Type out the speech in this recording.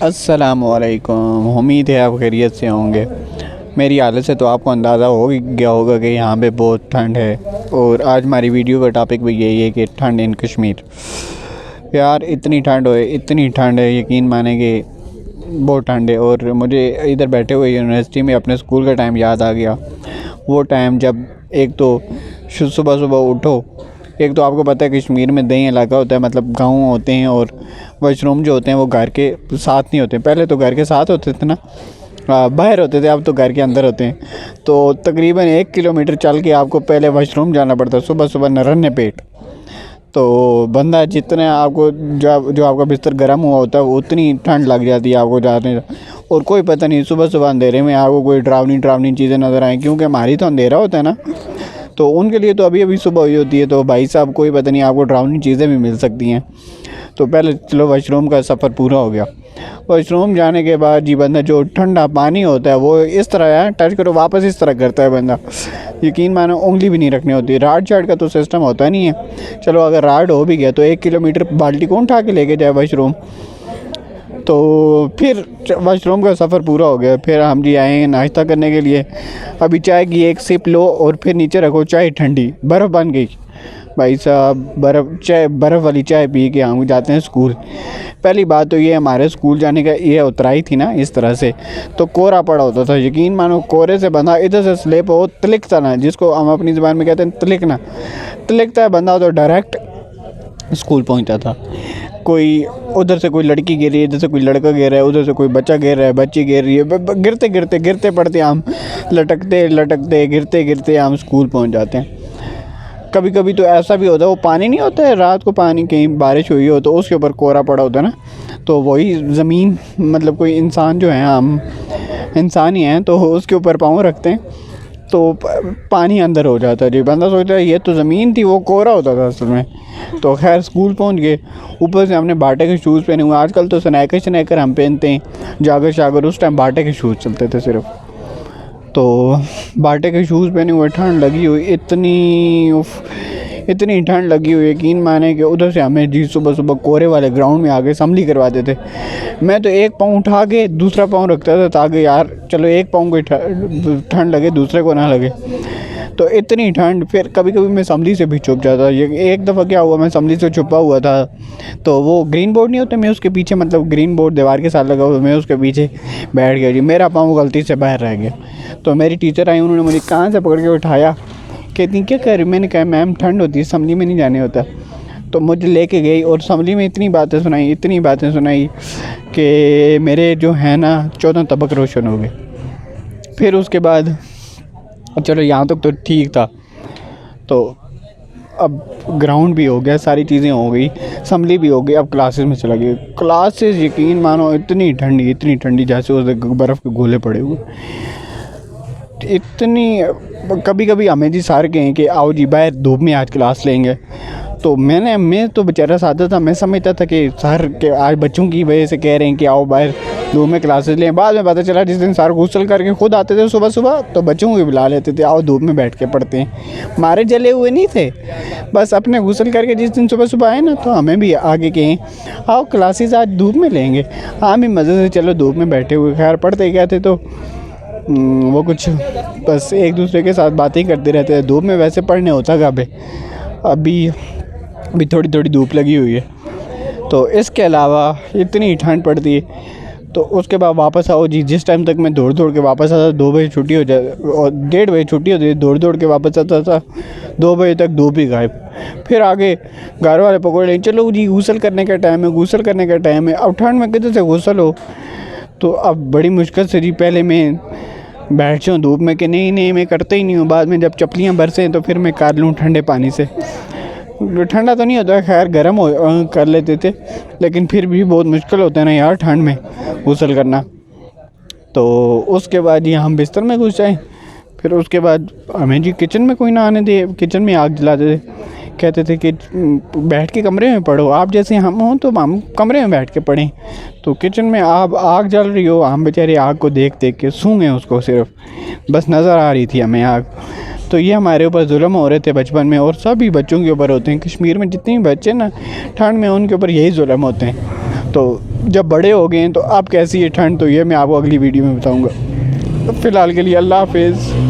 अस्सलामुअलैकुम। उम्मीद है आप खैरियत से होंगे। मेरी हालत से तो आपको अंदाज़ा हो ही गया होगा कि यहाँ पे बहुत ठंड है। और आज हमारी वीडियो का टॉपिक भी यही है कि ठंड इन कश्मीर। यार इतनी ठंड है, यकीन माने कि बहुत ठंड है। और मुझे इधर बैठे हुए यूनिवर्सिटी में अपने स्कूल का टाइम याद आ गया। वो टाइम जब एक तो सुबह सुबह उठो, एक तो आपको पता है कश्मीर में दही इलाका होता है, मतलब गाँव होते हैं और वॉशरूम जो होते हैं वो घर के साथ नहीं होते। पहले तो घर के साथ होते थे ना, बाहर होते थे, अब तो घर के अंदर होते हैं। तो तकरीबन 1 किलोमीटर चल के आपको पहले वॉशरूम जाना पड़ता है सुबह सुबह नरन्ने पेट। तो बंदा जितना आपको जो आपका बिस्तर गर्म हुआ होता है उतनी ठंड लग जाती है आपको जाने। और कोई पता नहीं सुबह सुबह अंधेरे में आपको कोई डरावनी चीज़ें नज़र आएँ, क्योंकि हमारी तो अंधेरा होता है ना, तो उनके लिए तो अभी अभी सुबह हुई होती है। तो भाई साहब कोई पता नहीं आपको डरावनी चीज़ें भी मिल सकती हैं। तो पहले चलो वॉशरूम का सफ़र पूरा हो गया। वॉशरूम जाने के बाद जी बंदा जो ठंडा पानी होता है वो इस तरह है, टच करो वापस इस तरह करता है बंदा, यकीन मानो उंगली भी नहीं रखनी होती। राड चाड का तो सिस्टम होता नहीं है। चलो अगर राड हो भी गया तो 1 किलोमीटर बाल्टी कौन उठा के लेके जाए वॉशरूम। तो फिर वॉशरूम का सफ़र पूरा हो गया। फिर हम जी आए नाश्ता करने के लिए। अभी चाय की एक सिप लो और फिर नीचे रखो, चाय ठंडी बर्फ़ बन गई। भाई साहब बर्फ़ वाली चाय पी के हम जाते हैं स्कूल। पहली बात तो ये हमारे स्कूल जाने का ये उतराई थी ना इस तरह से, तो कोहरा पड़ा होता था। यकीन मानो कोहरे से बंदा इधर से स्लिप हो तिलकता ना, जिसको हम अपनी ज़बान में कहते हैं तिलकना, तिलकता है बंदा तो डायरेक्ट स्कूल पहुंचता था। कोई उधर से कोई लड़की गिर रही है, इधर से कोई लड़का गिर रहा है, उधर से कोई बच्चा गिर रहा है, बच्ची गिर रही है, गिरते पड़ते हम लटकते गिरते हम स्कूल पहुंच जाते हैं। कभी कभी तो ऐसा भी होता है, वो पानी नहीं होता है रात को, पानी कहीं बारिश हुई हो तो उसके ऊपर कोहरा पड़ा होता है ना, तो वही ज़मीन मतलब कोई इंसान जो है, हम इंसान ही हैं, तो उसके ऊपर पाँव रखते हैं तो पानी अंदर हो जाता है। जी बंदा सोचता है ये तो ज़मीन थी, वो कोहरा होता था असल में। तो खैर स्कूल पहुंच गए। ऊपर से हमने बाटे के शूज़ पहने हुए। आजकल तो स्नैकर हम पहनते हैं, जागर, उस टाइम बाटे के शूज़ चलते थे सिर्फ। तो बाटे के शूज़ पहने हुए, ठंड लगी हुई इतनी ठंड लगी हुई, यकीन माने कि उधर से हमें जी सुबह सुबह कोहरे वाले ग्राउंड में आके असम्बली करवाते थे। मैं तो एक पाँव उठा के दूसरा पाँव रखता था ताकि यार चलो एक पाँव को ठंड लगे दूसरे को ना लगे। तो इतनी ठंड, फिर कभी कभी मैं असम्बली से भी छुप जाता। ये एक दफ़ा क्या हुआ, मैं असम्बली से छुपा हुआ था, तो वो ग्रीन बोर्ड नहीं होता, मैं उसके पीछे, मतलब ग्रीन बोर्ड दीवार के साथ लगा हुआ, मैं उसके पीछे बैठ गया जी। मेरा पाँव गलती से बाहर रह गया। तो मेरी टीचर आई, उन्होंने मुझे कान से पकड़ के उठाया, कहती क्या कर रही। मैंने कहा मैम ठंड होती है, असम्बली में नहीं जाने होता। तो मुझे लेके गई और असम्बली में इतनी बातें सुनाई कि मेरे जो है ना 14 तबक रोशन हो गए। फिर उसके बाद चलो यहाँ तक तो ठीक था। तो अब ग्राउंड भी हो गया, सारी चीज़ें हो गई, असम्बली भी हो गई, अब क्लासेस में चला गया। क्लासेस यकीन मानो इतनी ठंडी जैसे उस बर्फ़ के गोले पड़े हुए। इतनी कभी कभी हमें जी सर कहें कि आओ जी बाहर धूप में आज क्लास लेंगे, तो मैं तो बेचारा सादा था, मैं समझता था कि सर के आज बच्चों की वजह से कह रहे हैं कि आओ बाहर धूप में क्लासेस लें। बाद में पता चला जिस दिन सर गुस्ल करके खुद आते थे सुबह सुबह, तो बच्चों को भी बुला लेते थे, आओ धूप में बैठ के पढ़ते हैं। हमारे जले हुए नहीं थे, बस अपने गुस्ल करके जिस दिन सुबह सुबह आए ना, तो हमें भी आगे कहें आओ क्लासेस आज धूप में लेंगे। हाँ भी मज़े से चलो धूप में बैठे हुए, खैर पढ़ते क्या थे, तो वो कुछ बस एक दूसरे के साथ बातें करते रहते हैं। धूप में वैसे पढ़ने होता कब है, अभी थोड़ी धूप लगी हुई है। तो इसके अलावा इतनी ठंड पड़ती है। तो उसके बाद वापस आओ जी, जिस टाइम तक मैं दौड़ के वापस आता, 2 बजे छुट्टी हो जाए और 1:30 बजे छुट्टी होती है, दौड़ के वापस आता था, 2 बजे तक धूप ही गायब। फिर आगे घर वाले पकड़ लें, चलो जी गुस्ल करने का टाइम है। अब ठंड में किधर से गुस्ल हो, तो अब बड़ी मुश्किल से जी पहले मैं बैठ जाऊँ धूप में कि नहीं मैं करता ही नहीं हूँ। बाद में जब चपलियाँ बरसें तो फिर मैं कर लूँ ठंडे पानी से। ठंडा तो नहीं होता, खैर गर्म हो कर लेते थे, लेकिन फिर भी बहुत मुश्किल होता है ना यार ठंड में गुस्ल करना। तो उसके बाद जी हम बिस्तर में घुस जाए। फिर उसके बाद हमें जी किचन में कोई ना आने दे, किचन में आग जलाते थे, कहते थे कि बैठ के कमरे में पढ़ो, आप जैसे हम हों तो हम कमरे में बैठ के पढ़ें। तो किचन में आग जल रही हो, हम बेचारे आग को देख के सूंघें उसको, सिर्फ बस नज़र आ रही थी हमें आग। तो ये हमारे ऊपर जुल्म हो रहे थे बचपन में, और सभी बच्चों के ऊपर होते हैं। कश्मीर में जितने बच्चे ना ठंड में, उनके ऊपर यही जुल्म होते हैं। तो जब बड़े हो गए हैं तो अब कैसी है ठंड, तो ये मैं आपको अगली वीडियो में बताऊँगा। तो फ़िलहाल के लिए अल्लाह हाफिज़।